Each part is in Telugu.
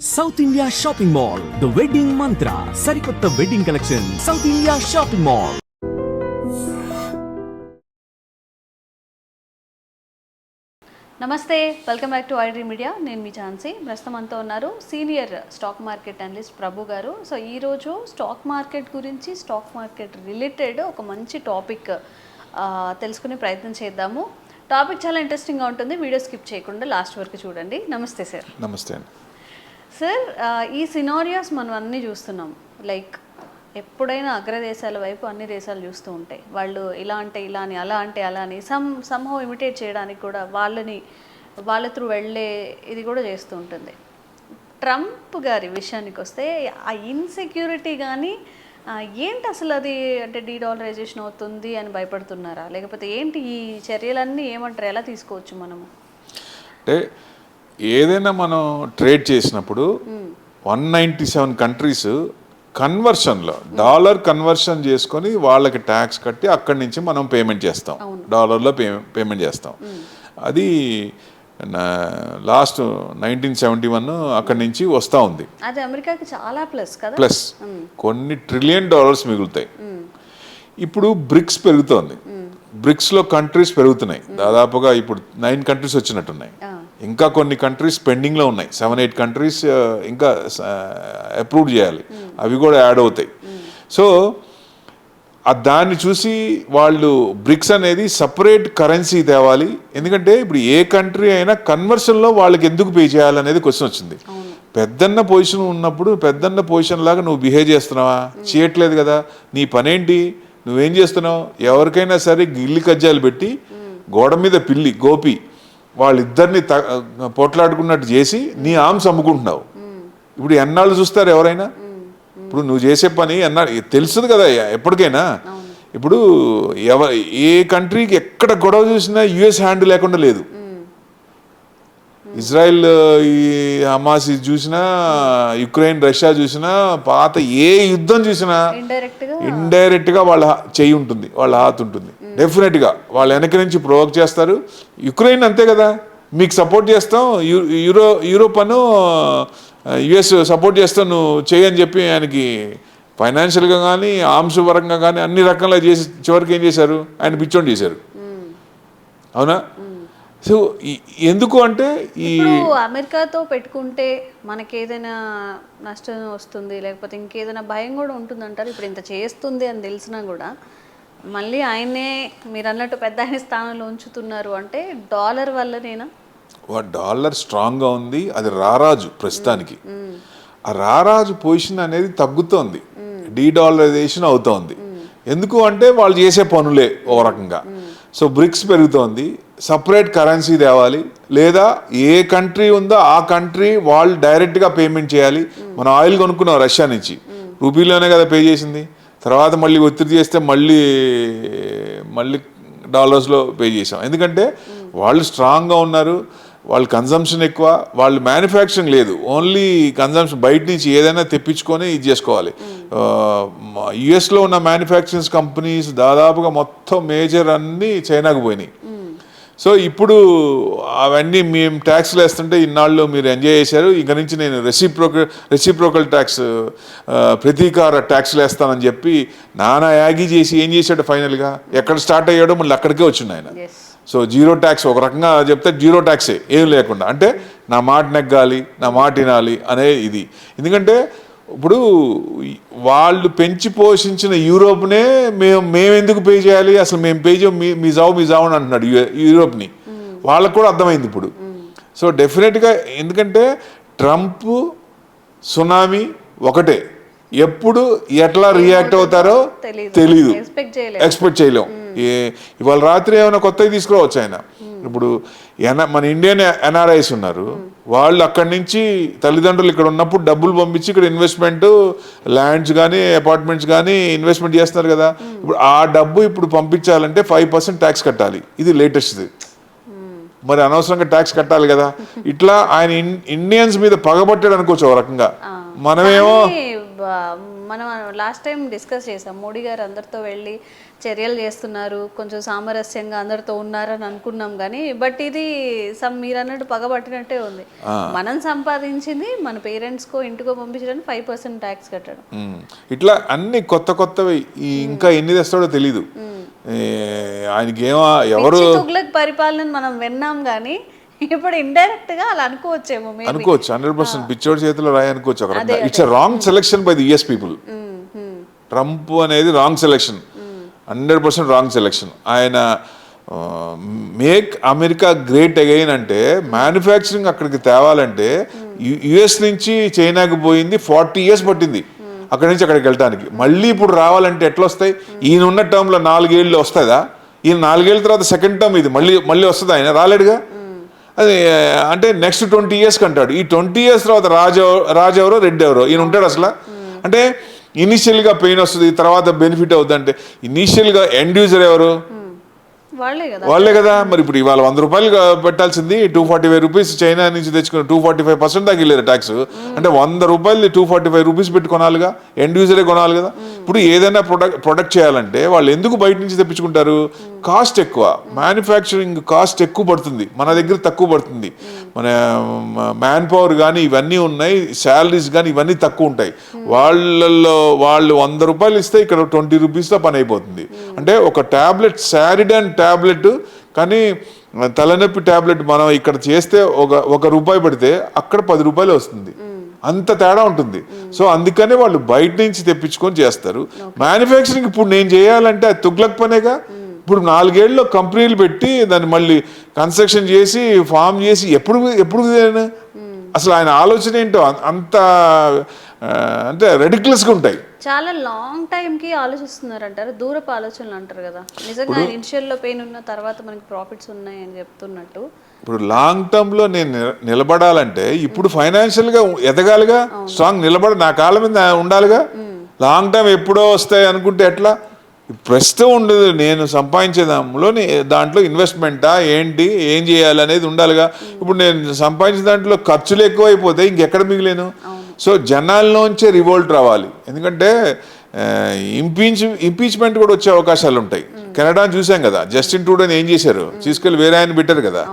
South India Shopping Mall, The Wedding Mantra, Sarikotta Wedding Collection, South India Shopping Mall. నమస్తే, welcome back to iDream media. నేను మీ ఝాన్సీ. ప్రస్తుతం అంతా ఉన్నారు సీనియర్ స్టాక్ మార్కెట్ అనలిస్ట్ ప్రభు గారు. సో ఈరోజు స్టాక్ మార్కెట్ గురించి, స్టాక్ మార్కెట్ రిలేటెడ్ ఒక మంచి టాపిక్ తెలుసుకునే ప్రయత్నం చేద్దాము. టాపిక్ చాలా ఇంట్రెస్టింగ్గా ఉంటుంది. వీడియో స్కిప్ చేయకుండా లాస్ట్ వరకు చూడండి. నమస్తే సార్. నమస్తే అండి సార్. ఈ సినారియోస్ మనం అన్నీ చూస్తున్నాం. లైక్ ఎప్పుడైనా అగ్రదేశాల వైపు అన్ని దేశాలు చూస్తూ ఉంటాయి. వాళ్ళు ఇలా అంటే ఇలా అని, అలా అంటే అలా అని, సమ్హౌ ఇమిటేట్ చేయడానికి కూడా వాళ్ళ త్రూ వెళ్ళే ఇది కూడా చేస్తూ ఉంటుంది. ట్రంప్ గారి విషయానికి వస్తే ఆ ఇన్సెక్యూరిటీ కానీ ఏంటి అసలు, అది అంటే డీడాలరైజేషన్ అవుతుంది అని భయపడుతున్నారా, లేకపోతే ఏంటి ఈ చర్యలన్నీ ఏమంటారు, ఎలా తీసుకోవచ్చు మనము? అంటే ఏదైనా మనం ట్రేడ్ చేసినప్పుడు 197 కంట్రీస్ కన్వర్షన్లో డాలర్ కన్వర్షన్ చేసుకొని వాళ్ళకి ట్యాక్స్ కట్టి అక్కడి నుంచి మనం పేమెంట్ చేస్తాం, డాలర్లో పేమెంట్ చేస్తాం. అది లాస్ట్ 1971 అక్కడి నుంచి వస్తూ ఉంది. అది అమెరికాకి చాలా ప్లస్ కొన్ని ట్రిలియన్ డాలర్స్ మిగులుతాయి. ఇప్పుడు బ్రిక్స్ పెరుగుతోంది. బ్రిక్స్లో కంట్రీస్ పెరుగుతున్నాయి. దాదాపుగా ఇప్పుడు 9 కంట్రీస్ వచ్చినట్టున్నాయి. ఇంకా కొన్ని కంట్రీస్ పెండింగ్లో ఉన్నాయి. 7-8 కంట్రీస్ ఇంకా అప్రూవ్ చేయాలి. అవి కూడా యాడ్ అవుతాయి. సో దాన్ని చూసి వాళ్ళు బ్రిక్స్ అనేది సపరేట్ కరెన్సీ తేవాలి. ఎందుకంటే ఇప్పుడు ఏ కంట్రీ అయినా కన్వర్షన్లో వాళ్ళకి ఎందుకు పే చేయాలనేది క్వశ్చన్ వచ్చింది. పెద్దన్న పొజిషన్ ఉన్నప్పుడు పెద్దన్న పొజిషన్ లాగా నువ్వు బిహేవ్ చేస్తున్నావా? చేయట్లేదు కదా. నీ పనేంటి? నువ్వేం చేస్తున్నావు? ఎవరికైనా సరే గిల్లి కజ్జాలు పెట్టి గోడ మీద పిల్లి గోపి వాళ్ళిద్దరిని పోట్లాడుకున్నట్టు చేసి నీ ఆర్మ్స్ అమ్ముకుంటున్నావు. ఇప్పుడు ఎన్నాళ్ళు చూస్తారు ఎవరైనా? ఇప్పుడు నువ్వు చేసే పని తెలుస్తుంది కదా ఎప్పటికైనా. ఇప్పుడు ఏ కంట్రీకి ఎక్కడ గొడవ చూసినా యుఎస్ హ్యాండ్ లేకుండా లేదు. ఇజ్రాయెల్ ఈ హమాస్ చూసినా, యుక్రెయిన్ రష్యా చూసినా, పాత ఏ యుద్ధం చూసినా ఇండైరెక్ట్గా వాళ్ళ చెయ్యి ఉంటుంది, వాళ్ళ హాత్ ఉంటుంది. డెఫినెట్గా వాళ్ళ వెనక నుంచి ప్రొవోక్ చేస్తారు. యుక్రెయిన్ అంతే కదా, మీకు సపోర్ట్ చేస్తాం, యూరోప్ అను యుఎస్ సపోర్ట్ చేస్తాం, నువ్వు చేయని చెప్పి ఆయనకి ఫైనాన్షియల్గా కానీ ఆర్మ్స్ పరంగా కానీ అన్ని రకాలుగా చేసి చివరికి ఏం చేశారు? ఆయన పిచ్చోండి చేశారు. అవునా? సో ఎందుకు అంటే అమెరికాతో పెట్టుకుంటే మనకి ఏదైనా నష్టం వస్తుంది, లేకపోతే ఇంకేదైనా భయం కూడా ఉంటుంది అంటారు. ఇప్పుడు ఇంత చేస్తుంది అని తెలిసినా కూడా మళ్ళీ ఆయనే మీరు అన్నట్టు పెద్ద ఆయన స్థానంలో ఉంచుతున్నారు అంటే డాలర్ వల్లనేనా? డాలర్ స్ట్రాంగ్గా ఉంది. అది రారాజు ప్రస్తుతానికి. ఆ రారాజు పొజిషన్ అనేది తగ్గుతోంది, డీడాలరైజేషన్ అవుతోంది. ఎందుకు అంటే వాళ్ళు చేసే పనులే ఓ రకంగా. సో బ్రిక్స్ పెరుగుతోంది. సపరేట్ కరెన్సీ తేవాలి, లేదా ఏ కంట్రీ ఉందో ఆ కంట్రీ వాళ్ళు డైరెక్ట్గా పేమెంట్ చేయాలి. మనం ఆయిల్ కొనుక్కున్నాం రష్యా నుంచి, రూపీలోనే కదా పే చేసింది. తర్వాత మళ్ళీ ఒత్తిడి చేస్తే మళ్ళీ డాలర్స్లో పే చేసాం. ఎందుకంటే వాళ్ళు స్ట్రాంగ్గా ఉన్నారు, వాళ్ళ కన్జంప్షన్ ఎక్కువ, వాళ్ళు మ్యానుఫ్యాక్చరింగ్ లేదు, ఓన్లీ కన్జంప్షన్ బయట నుంచి ఏదైనా తెప్పించుకొని ఇది చేసుకోవాలి. యుఎస్లో ఉన్న మ్యానుఫ్యాక్చరింగ్ కంపెనీస్ దాదాపుగా మొత్తం మేజర్ అన్నీ చైనాకు పోయినాయి. సో అవన్నీ మేము ట్యాక్స్లు వేస్తుంటే ఇన్నాళ్ళు మీరు ఎంజాయ్ చేశారు, ఇక నుంచి నేను రెసిప్రోకల్ ట్యాక్స్, ప్రతీకార ట్యాక్స్లు వేస్తానని చెప్పి నానా యాగి చేసి ఏం చేశాడు? ఫైనల్గా ఎక్కడ స్టార్ట్ అయ్యాడో మళ్ళీ అక్కడికే వచ్చిండు ఆయన. సో జీరో ట్యాక్స్ ఒక రకంగా చెప్తే జీరో ట్యాక్సే, ఏం లేకుండా. అంటే నా మాట నెగ్గాలి, నా మాట వినాలి అనే ఇది. ఎందుకంటే ఇప్పుడు వాళ్ళు పెంచి పోషించిన యూరోప్నే మేము ఎందుకు పే చేయాలి, అసలు మేము పే చేయం, మీ జావు అని అంటున్నాడు యూరోప్ని. వాళ్ళకు కూడా అర్థమైంది ఇప్పుడు. సో డెఫినెట్గా ఎందుకంటే ట్రంప్ సునామీ ఒకటే, ఎప్పుడు ఎట్లా రియాక్ట్ అవుతారో తెలీదు, ఎక్స్పెక్ట్ చేయలేం. ఇవాళ రాత్రి ఏమైనా కొత్తవి తీసుకురావచ్చు ఆయన. ఇప్పుడు మన ఇండియన్ ఎన్ఆర్ఐస్ ఉన్నారు, వాళ్ళు అక్కడి నుంచి తల్లిదండ్రులు ఇక్కడ ఉన్నప్పుడు డబ్బులు పంపించి ఇక్కడ ఇన్వెస్ట్మెంట్, ల్యాండ్స్ కానీ అపార్ట్మెంట్స్ కానీ ఇన్వెస్ట్మెంట్ చేస్తున్నారు కదా. ఇప్పుడు ఆ డబ్బు ఇప్పుడు పంపించాలంటే 5% ట్యాక్స్ కట్టాలి. ఇది లేటెస్ట్ది. మరి అనవసరంగా ట్యాక్స్ కట్టాలి కదా. ఇట్లా ఆయన ఇండియన్స్ మీద పగబట్టాడు అనుకోవచ్చు ఒక రకంగా. మనమేమో మనం లాస్ట్ టైం డిస్కస్ చేసాం, మోడీ గారు అందరితో వెళ్ళి చర్యలు చేస్తున్నారు, కొంచెం సామరస్యంగా అందరితో ఉన్నారని అనుకున్నాం కానీ బట్ ఇది మీరు అన్నట్టు పగబట్టినట్టే ఉంది. మనం సంపాదించింది మన పేరెంట్స్కో ఇంటికో పంపించడానికి 5% ట్యాక్స్ కట్టడం. ఇట్లా అన్ని కొత్త కొత్తవి ఇంకా ఎన్ని తెస్తాడో తెలీదు. ఆయనకి ఎవరు తుగ్లక్ పరిపాలన మనం విన్నాం కానీ ఇప్పుడు ఇండైరెక్ట్ గా అలా అనుకోవచ్చేమో, అనుకోవచ్చు. 100% పిచ్చోడి చేతిలో రాయి అనుకోవచ్చు. ఒక రకంగా it's wrong selection by the US people. Trump అనేది రాంగ్ సెలెక్షన్, 100% రాంగ్ సెలెక్షన్. ఆయన మేక్ అమెరికా గ్రేట్ అగైన్ అంటే మ్యానుఫ్యాక్చరింగ్ అక్కడికి తేవాలంటే యుఎస్ నుంచి చైనాకి పోయింది 40 years పట్టింది అక్కడి నుంచి అక్కడికి వెళ్ళడానికి. మళ్ళీ ఇప్పుడు రావాలంటే ఎట్లా వస్తాయి? ఈయన ఉన్న టర్మ్లో 4 ఏళ్ళు వస్తుందా? ఈయన 4 ఏళ్ళ తర్వాత సెకండ్ టర్మ్ ఇది మళ్ళీ వస్తుందా? ఆయన రాలేడుగా. అది అంటే నెక్స్ట్ 20 years అంటాడు. ఈ 20 years తర్వాత రాజు ఎవరో రెడ్డి ఎవరో ఈయన ఉంటాడు అసలు. అంటే ఇనీషియల్గా పెయిన్ వస్తుంది, తర్వాత బెనిఫిట్ అవుతుంది. అంటే ఇనీషియల్గా ఎండ్ యూజర్ ఎవరు? వాళ్ళే కదా. మరి ఇప్పుడు ఇవాళ 100 రూపాయలు పెట్టాల్సింది 245 రూపీస్ చైనా నుంచి తెచ్చుకున్న 245% తగ్గిలేదు ట్యాక్స్. అంటే 100 రూపాయలు 245 రూపీస్ పెట్టి కొనాలిగా, ఎండ్ యూజరే కొనాలి కదా. ఇప్పుడు ఏదైనా ప్రొడక్ట్ చేయాలంటే వాళ్ళు ఎందుకు బయట నుంచి తెప్పించుకుంటారు? కాస్ట్ ఎక్కువ, మ్యానుఫ్యాక్చరింగ్ కాస్ట్ ఎక్కువ పడుతుంది, మన దగ్గర తక్కువ పడుతుంది. మన మ్యాన్ పవర్ కానీ ఇవన్నీ ఉన్నాయి, శాలరీస్ కానీ ఇవన్నీ తక్కువ ఉంటాయి. వాళ్ళు 100 రూపాయలు ఇస్తే ఇక్కడ 20 రూపీస్తో పని అయిపోతుంది. అంటే ఒక ట్యాబ్లెట్, సారిడాన్ ట్యాబ్లెట్ కానీ తలనొప్పి ట్యాబ్లెట్ మనం ఇక్కడ చేస్తే ఒక రూపాయి పెడితే అక్కడ 10 రూపాయలు వస్తుంది. అంత తేడా ఉంటుంది. సో అందుకనే వాళ్ళు బయట నుంచి తెప్పించుకొని చేస్తారు. మ్యానుఫ్యాక్చరింగ్ ఇప్పుడు నేను చేయాలంటే అది తుగ్లక్ పనేగా. ఇప్పుడు 4 ఏళ్ళలో కంపెనీలు పెట్టి దాన్ని మళ్ళీ కన్స్ట్రక్షన్ చేసి ఫామ్ చేసి ఎప్పుడు అసలు ఆయన ఆలోచన ఏంటో అంత అంటే రెడిక్యులస్గా ఉంటాయి. చాలా లాంగ్ టైం కి ఆలోచిస్తున్నారు అంటారు, దూరపు ఆలోచనలు అంటారు కదా. నిజంగా ఇనిషియల్ లో పెయిన్ ఉన్న తర్వాత మనకి ప్రాఫిట్స్ ఉన్నాయి అని చెప్తున్నట్టు ఇప్పుడు లాంగ్ టర్మ్ లో నేను నిలబడాలంటే ఇప్పుడు ఫైనాన్షియల్ గా ఎదగాలిగా, స్ట్రాంగ్ నా కాళ్ళ మీద ఉండాలిగా. లాంగ్ టర్మ్ ఎప్పుడో వస్తాయి అనుకుంటే ఎట్లా? ప్రస్తుతం ఉండదు. నేను సంపాదించే దాంట్లో ఇన్వెస్ట్మెంటా ఏంటి, ఏం చేయాలి అనేది ఉండాలిగా. ఇప్పుడు నేను సంపాదించిన దాంట్లో ఖర్చులు ఎక్కువ అయిపోతే ఇంకెక్కడ మిగిలేను. సో జనాల్లోంచే రివోల్ట్ రావాలి. ఎందుకంటే ఇంపీచ్మెంట్ కూడా వచ్చే అవకాశాలు ఉంటాయి. కెనడా చూసాం కదా, జస్టిన్ ట్రూడోని ఏం చేశారు, తీసుకెళ్ళి వేరే ఆయన పెట్టారు కదా.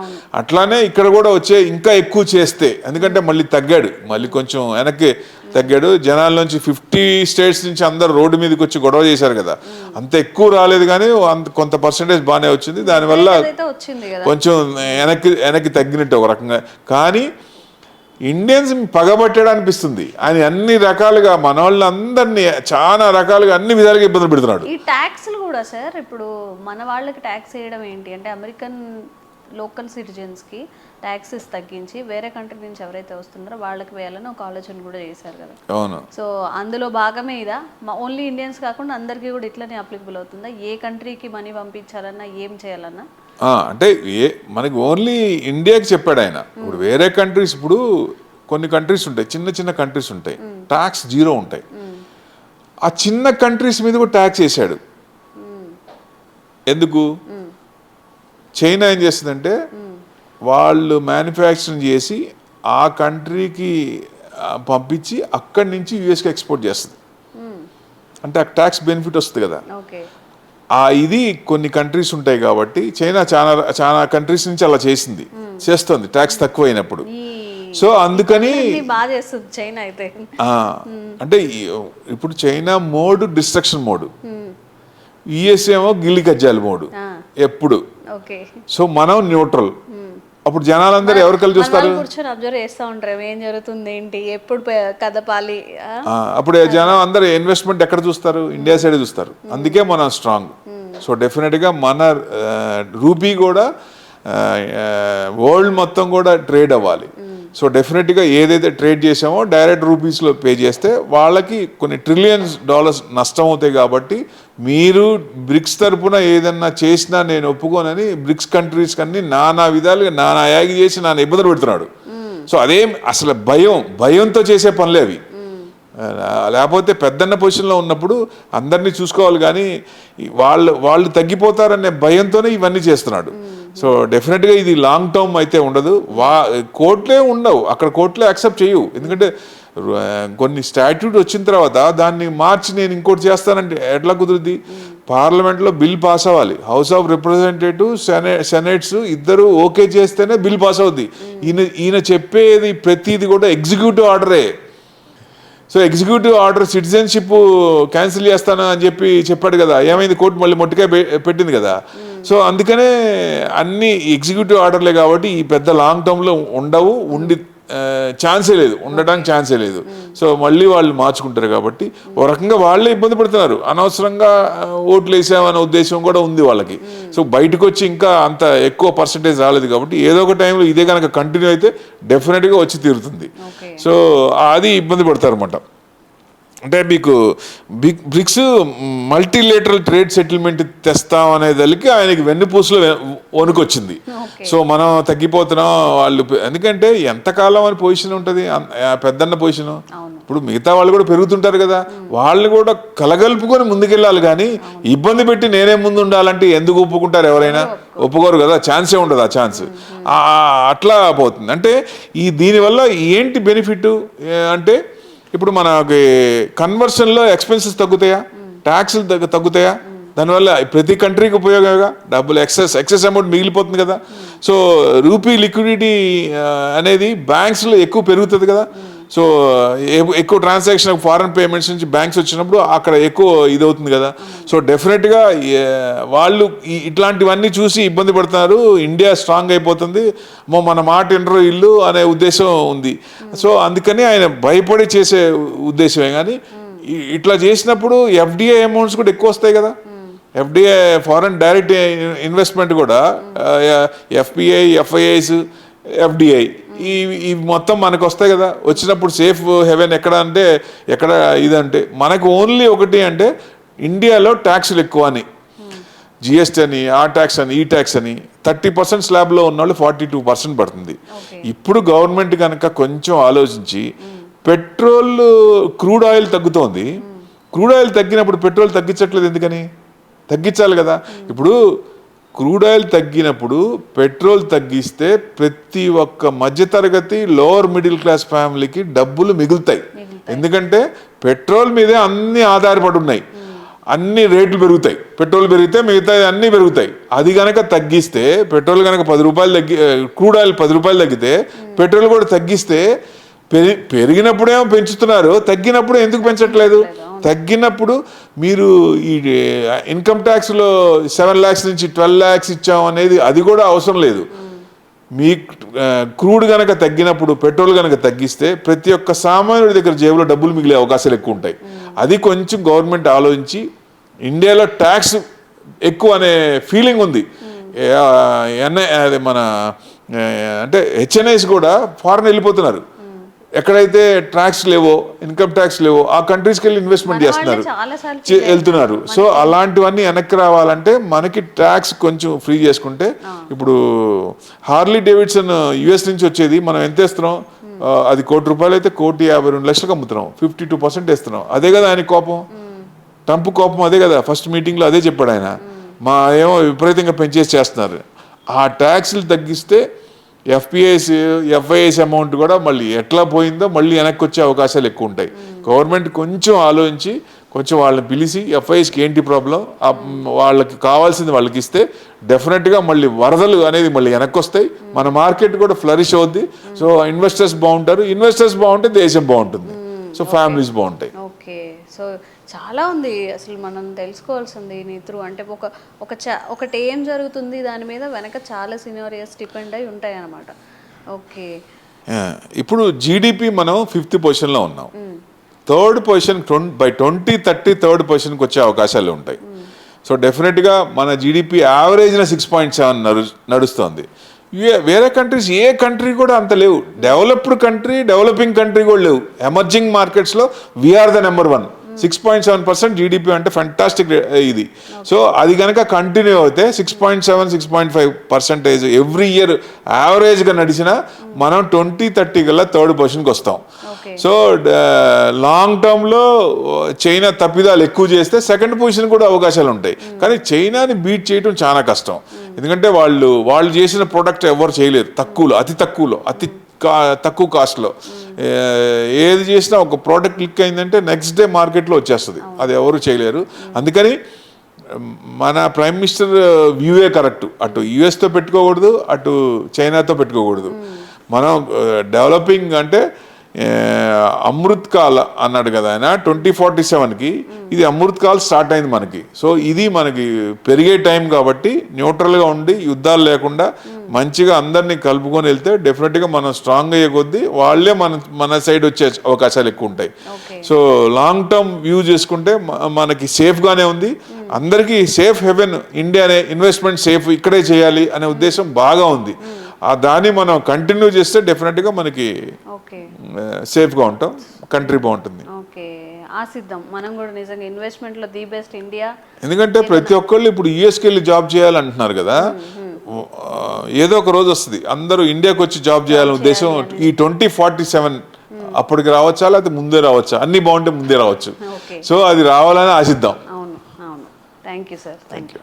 అట్లానే ఇక్కడ కూడా ఇంకా ఎక్కువ చేస్తే, ఎందుకంటే మళ్ళీ తగ్గాడు, మళ్ళీ కొంచెం వెనక్కి తగ్గాడు. జనాల్లోంచి 50 states నుంచి అందరు రోడ్డు మీదకి వచ్చి గొడవ చేశారు కదా. అంత ఎక్కువ రాలేదు కానీ కొంత పర్సెంటేజ్ బాగానే వచ్చింది. దానివల్ల కొంచెం వెనక్కి తగ్గినట్టు ఒక రకంగా. కానీ ఇండియన్స్ పగబట్టాడు అనిపిస్తుంది. ఆయన అన్ని రకాలుగా మన వాళ్ళందరినీ చాలా రకాలుగా అన్ని విధాలుగా ఇబ్బందులు పెడుతున్నాడు. ఈ ట్యాక్స్లు కూడా సార్, ఇప్పుడు మన వాళ్ళకి ట్యాక్స్ వేయడం ఏంటి అంటే అమెరికన్ లోకల్ సిటిజన్స్కి ట్యాక్సెస్ తగ్గించి వేరే కంట్రీ నుంచి ఎవరైతే వస్తున్నారో వాళ్ళకి వేయాలని ఒక ఆలోచన కూడా చేశారు కదా. అవును. సో అందులో భాగమే ఇదా? ఓన్లీ ఇండియన్స్ కాకుండా అందరికీ కూడా ఇట్లనే అప్లికబుల్ అవుతుందా? ఏ కంట్రీకి మనీ పంపించాలన్నా ఏం చేయాలన్నా? అంటే మనకి ఓన్లీ ఇండియాకి చెప్పాడు ఆయన. ఇప్పుడు వేరే కంట్రీస్, ఇప్పుడు కొన్ని కంట్రీస్ ఉంటాయి, చిన్న చిన్న కంట్రీస్ ఉంటాయి, ట్యాక్స్ 0 ఉంటాయి. ఆ చిన్న కంట్రీస్ మీద కూడా ట్యాక్స్ వేసాడు. ఎందుకు? చైనా ఏం చేస్తుందంటే వాళ్ళు మ్యానుఫ్యాక్చరింగ్ చేసి ఆ కంట్రీకి పంపించి అక్కడి నుంచి యుఎస్కి ఎక్స్పోర్ట్ చేస్తుంది. అంటే ఆ ట్యాక్స్ బెనిఫిట్ వస్తుంది కదా. ఇది కొన్ని కంట్రీస్ ఉంటాయి కాబట్టి చైనా చాలా కంట్రీస్ నుంచి అలా చేస్తుంది ట్యాక్స్ తక్కువైనప్పుడు. సో అందుకని చైనా అయితే అంటే ఇప్పుడు China mode destruction mode, US ఏమో గిల్లి కజ్జాలి మోడు ఎప్పుడు. సో మనం న్యూట్రల్. అప్పుడు జనాలందరూ ఎవరు కలిసి చూస్తారు, కూర్చొని అబ్జర్వ్ చేస్తూ ఉంటారు ఏం జరుగుతుంది ఏంటి, ఎప్పుడు కదపాలి. అప్పుడు జనం అందరూ ఇన్వెస్ట్మెంట్ ఎక్కడ చూస్తారు? ఇండియా సైడ్ చూస్తారు. అందుకే మనం స్ట్రాంగ్. సో డెఫినెట్గా మన రూపీ కూడా వరల్డ్ మొత్తం కూడా ట్రేడ్ అవ్వాలి. సో డెఫినెట్గా ఏదైతే ట్రేడ్ చేసామో డైరెక్ట్ రూపీస్లో పే చేస్తే వాళ్ళకి కొన్ని $trillions నష్టం అవుతాయి. కాబట్టి మీరు బ్రిక్స్ తరపున ఏదన్నా చేసినా నేను ఒప్పుకోనని బ్రిక్స్ కంట్రీస్ కన్నీ నానా విధాలుగా నానా యాగి చేసి నాన్న ఇబ్బందులు పెడుతున్నాడు. సో అదేం అసలు భయంతో చేసే పనులే అవి. లేకపోతే పెద్దన్న పొజిషన్లో ఉన్నప్పుడు అందరినీ చూసుకోవాలి, కానీ వాళ్ళు తగ్గిపోతారనే భయంతోనే ఇవన్నీ చేస్తున్నాడు. సో డెఫినెట్గా ఇది లాంగ్ టర్మ్ అయితే ఉండదు. కోర్టులే ఉండవు అక్కడ, కోర్టులే యాక్సెప్ట్ చేయవు. ఎందుకంటే కొన్ని స్టాట్యూట్ వచ్చిన తర్వాత దాన్ని మార్చి నేను ఇంకోటి చేస్తానంటే ఎట్లా కుదురుద్ది? పార్లమెంట్లో బిల్ పాస్ అవ్వాలి, హౌస్ ఆఫ్ రిప్రజెంటేటివ్ సెనేట్స్ ఇద్దరు ఓకే చేస్తేనే బిల్ పాస్ అవుద్ది. ఈయన చెప్పేది ప్రతిది కూడా ఎగ్జిక్యూటివ్ ఆర్డరే. So executive order citizenship cancel చేస్తాను అని చెప్పాడు కదా, ఏమైంది? కోర్టు మళ్ళీ మొట్టికాయ పెట్టింది కదా. సో అందుకనే అన్ని ఎగ్జిక్యూటివ్ ఆర్డర్లే కాబట్టి ఈ పెద్ద లాంగ్ టర్మ్లో ఉండడానికి ఛాన్సే లేదు. సో మళ్ళీ వాళ్ళు మార్చుకుంటారు కాబట్టి ఓ రకంగా వాళ్ళే ఇబ్బంది పడుతున్నారు. అనవసరంగా ఓట్లు వేసామనే ఉద్దేశం కూడా ఉంది వాళ్ళకి. సో బయటకు వచ్చి ఇంకా అంత ఎక్కువ పర్సంటేజ్ రాలేదు కాబట్టి ఏదో ఒక టైంలో ఇదే కనుక కంటిన్యూ అయితే డెఫినెట్గా వచ్చి తీరుతుంది. సో అది ఇబ్బంది పడతారు అన్నమాట. అంటే మీకు బ్రిక్స్ మల్టీలేటరల్ ట్రేడ్ సెటిల్మెంట్ తెస్తాం అనేదానికి ఆయనకి వెన్నుపూసలో వణుకొచ్చింది. సో మనం తగ్గిపోతున్నాం వాళ్ళు, ఎందుకంటే ఎంతకాలం అని పొజిషన్ ఉంటుంది పెద్దన్న పొజిషన్. ఇప్పుడు మిగతా వాళ్ళు కూడా పెరుగుతుంటారు కదా, వాళ్ళు కూడా కలగలుపుకొని ముందుకెళ్ళాలి. కానీ ఇబ్బంది పెట్టి నేనే ముందు ఉండాలంటే ఎందుకు ఒప్పుకుంటారు? ఎవరైనా ఒప్పుకోరు కదా, ఛాన్సే ఉండదు. ఆ ఛాన్స్ అట్లా పోతుంది. అంటే దీనివల్ల ఏంటి బెనిఫిట్ అంటే, ఇప్పుడు మనకి కన్వర్షన్లో ఎక్స్పెన్సెస్ తగ్గుతాయా, ట్యాక్స్లు తగ్గుతాయా, దానివల్ల ప్రతి కంట్రీకి ఉపయోగంగా డబ్బులు ఎక్సెస్ అమౌంట్ మిగిలిపోతుంది కదా. సో రూపీ లిక్విడిటీ అనేది బ్యాంక్స్లో ఎక్కువ పెరుగుతుంది కదా. సో ఎక్కువ ట్రాన్సాక్షన్ ఫారెన్ పేమెంట్స్ నుంచి బ్యాంక్స్ వచ్చినప్పుడు అక్కడ ఎక్కువ ఇదవుతుంది కదా. సో డెఫినెట్గా వాళ్ళు ఇట్లాంటివన్నీ చూసి ఇబ్బంది పడుతున్నారు. ఇండియా స్ట్రాంగ్ అయిపోతుంది, మన మాట వినరు ఇల్లు అనే ఉద్దేశం ఉంది. సో అందుకని ఆయన భయపడి చేసే ఉద్దేశమే. కానీ ఇట్లా చేసినప్పుడు ఎఫ్డిఐ అమౌంట్స్ కూడా ఎక్కువ వస్తాయి కదా. ఎఫ్డిఐ ఫారెన్ డైరెక్ట్ ఇన్వెస్ట్మెంట్ కూడా ఎఫ్పిఐ, ఎఫ్ఐఐస్, ఎఫ్డిఐ ఈ మొత్తం మనకు వస్తాయి కదా. వచ్చినప్పుడు సేఫ్ హెవెన్ ఎక్కడ అంటే ఎక్కడ ఇదంటే మనకు ఓన్లీ ఒకటి అంటే ఇండియాలో ట్యాక్స్లు ఎక్కువ అని, జిఎస్టీ అని, ఆ ట్యాక్స్ అని, ఈ ట్యాక్స్ అని 30% స్లాబ్లో ఉన్న వాళ్ళు 42% పడుతుంది. ఇప్పుడు గవర్నమెంట్ కనుక కొంచెం ఆలోచించి పెట్రోల్, క్రూడ్ ఆయిల్ తగ్గుతోంది, క్రూడ్ ఆయిల్ తగ్గినప్పుడు పెట్రోల్ తగ్గించట్లేదు ఎందుకని? తగ్గించాలి కదా. ఇప్పుడు క్రూడ్ ఆయిల్ తగ్గినప్పుడు పెట్రోల్ తగ్గిస్తే ప్రతి ఒక్క మధ్యతరగతి లోవర్ మిడిల్ క్లాస్ ఫ్యామిలీకి డబ్బులు మిగులుతాయి. ఎందుకంటే పెట్రోల్ మీదే అన్ని ఆధారపడి ఉన్నాయి, అన్ని రేట్లు పెరుగుతాయి. పెట్రోల్ పెరిగితే మిగతా అన్నీ పెరుగుతాయి. అది కనుక తగ్గిస్తే, పెట్రోల్ కనుక 10 రూపాయలు క్రూడ్ ఆయిల్ 10 రూపాయలు తగ్గితే పెట్రోల్ కూడా తగ్గిస్తే, పెరిగినప్పుడేమో పెంచుతున్నారు, తగ్గినప్పుడు ఎందుకు పెంచట్లేదు? తగ్గినప్పుడు మీరు ఈ ఇన్కమ్ ట్యాక్స్లో 7 lakhs నుంచి 12 lakhs ఇచ్చాం అనేది అది కూడా అవసరం లేదు. మీ క్రూడ్ కనుక తగ్గినప్పుడు, పెట్రోల్ కనుక తగ్గిస్తే ప్రతి ఒక్క సామాన్యుడి దగ్గర జేబులో డబ్బులు మిగిలే అవకాశాలు ఎక్కువ ఉంటాయి. అది కొంచెం గవర్నమెంట్ ఆలోచించి, ఇండియాలో ట్యాక్స్ ఎక్కువ అనే ఫీలింగ్ ఉంది. అది మన అంటే హెచ్ఎన్ఐస్ కూడా ఫారెన్ వెళ్ళిపోతున్నారు. ఎక్కడైతే ట్యాక్స్ లేవో, ఇన్కమ్ ట్యాక్స్ లేవో ఆ కంట్రీస్కి వెళ్ళి ఇన్వెస్ట్మెంట్ చేస్తున్నారు, వెళ్తున్నారు. సో అలాంటివన్నీ వెనక్కి రావాలంటే మనకి ట్యాక్స్ కొంచెం ఫ్రీ చేసుకుంటే, ఇప్పుడు హార్లీ డేవిడ్సన్ యుఎస్ నుంచి వచ్చేది మనం ఎంత వేస్తున్నాం? అది ₹1,00,00,000 అయితే ₹1,52,00,000 అమ్ముతున్నాం, 52% వేస్తున్నాం. అదే కదా ఆయన కోపం, ట్రంప్ కోపం అదే కదా. ఫస్ట్ మీటింగ్లో అదే చెప్పాడు ఆయన, మా ఏమో విపరీతంగా పెంచేసి చేస్తున్నారు. ఆ ట్యాక్స్లు తగ్గిస్తే ఎఫ్పిఐస్, ఎఫ్ఐఐస్ అమౌంట్ కూడా మళ్ళీ ఎట్లా పోయిందో మళ్ళీ వెనక్కి వచ్చే అవకాశాలు ఎక్కువ ఉంటాయి. గవర్నమెంట్ కొంచెం ఆలోచించి కొంచెం వాళ్ళని పిలిచి ఎఫ్ఐఎస్కి ఏంటి ప్రాబ్లం, వాళ్ళకి కావాల్సింది వాళ్ళకి ఇస్తే డెఫినెట్గా మళ్ళీ వరదలు అనేది మళ్ళీ వెనక్కి వస్తాయి. మన మార్కెట్ కూడా ఫ్లరిష్ అవుద్ది. సో ఇన్వెస్టర్స్ బాగుంటారు, ఇన్వెస్టర్స్ బాగుంటే దేశం బాగుంటుంది, సో ఫ్యామిలీస్ బాగుంటాయి. ఓకే, సో చాలా ఉంది అసలు మనం తెలుసుకోవాల్సింది నీ త్రూ. అంటే ఒకటి ఏం జరుగుతుంది దాని మీద వెనక చాలా సినారియోస్ డిపెండ్ అయి ఉంటాయి అన్నమాట. ఓకే, ఇప్పుడు జీడిపి మనం 5th పొజిషన్లో ఉన్నాం. 3rd పొజిషన్ బై 2030 3rd పొజిషన్కి వచ్చే అవకాశాలు ఉంటాయి. సో డెఫినెట్గా మన జీడిపి యావరేజ్న 6.7 నడుస్తుంది. వేరే కంట్రీస్ ఏ కంట్రీ కూడా అంత లేవు. డెవలప్డ్ కంట్రీ, డెవలపింగ్ కంట్రీ కూడా లేవు. ఎమర్జింగ్ మార్కెట్స్లో వీఆర్ ద నెంబర్ 1. 6.7% జీడిపి అంటే ఫెంటాస్టిక్ ఇది. సో అది కనుక కంటిన్యూ అయితే 6.7, 6.5% ఎవ్రీ ఇయర్ యావరేజ్గా నడిచినా మనం 2030 కల్లా 3rd పొజిషన్కి వస్తాం. సో లాంగ్ టర్మ్లో చైనా తప్పిదాలు ఎక్కువ చేస్తే 2nd పొజిషన్ కూడా అవకాశాలు ఉంటాయి. కానీ చైనాని బీట్ చేయడం చాలా కష్టం. ఎందుకంటే వాళ్ళు చేసిన ప్రోడక్ట్ ఎవరు చేయలేరు. తక్కువలో, అతి తక్కువ కాస్ట్లో ఏది చేసినా ఒక ప్రోడక్ట్ క్లిక్ అయిందంటే నెక్స్ట్ డే మార్కెట్లో వచ్చేస్తుంది. అది ఎవరు చేయలేరు. అందుకని మన ప్రైమ్ మినిస్టర్ వ్యూవే కరెక్ట్. అటు యుఎస్తో పెట్టుకోకూడదు, అటు చైనాతో పెట్టుకోకూడదు. మనం డెవలపింగ్ అంటే అమృత్ కాల్ అన్నాడు కదా ఆయన 2047కి. ఇది అమృత్ కాల్ స్టార్ట్ అయింది మనకి. సో ఇది మనకి పెరిగే టైం కాబట్టి న్యూట్రల్గా ఉండి యుద్ధాలు లేకుండా మంచిగా అందరినీ కలుపుకొని వెళ్తే డెఫినెట్గా మనం స్ట్రాంగ్ అయ్యే కొద్దీ వాళ్ళే మన సైడ్ వచ్చే అవకాశాలు ఎక్కువ ఉంటాయి. సో లాంగ్ టర్మ్ వ్యూ చేసుకుంటే మనకి సేఫ్గానే ఉంది. అందరికీ సేఫ్ హెవెన్ ఇండియానే, ఇన్వెస్ట్మెంట్ సేఫ్ ఇక్కడే చేయాలి అనే ఉద్దేశం బాగా ఉంది. దాన్ని మనం కంటిన్యూ చేస్తే డెఫినెట్గా మనకి సేఫ్గా ఉంటాం, కంట్రీ బాగుంటుంది. ఓకే, ఆశిద్దాం మనం కూడా నిజంగా ఇన్వెస్ట్మెంట్లో ది బెస్ట్ ఇండియా. ఎందుకంటే ప్రతి ఒక్కళ్ళు ఇప్పుడు యుఎస్కి వెళ్ళి జాబ్ చేయాలంటున్నారు కదా. ఏదో ఒక రోజు వస్తుంది అందరూ ఇండియాకి వచ్చి జాబ్ చేయాలనే ఉద్దేశం. ఈ 2047 అప్పటికి రావచ్చా, లేకపోతే ముందే రావచ్చా? అన్ని బాగుంటే ముందే రావచ్చు. సో అది రావాలని ఆశిద్దాం. అవును అవును, thank you sir. Thank you.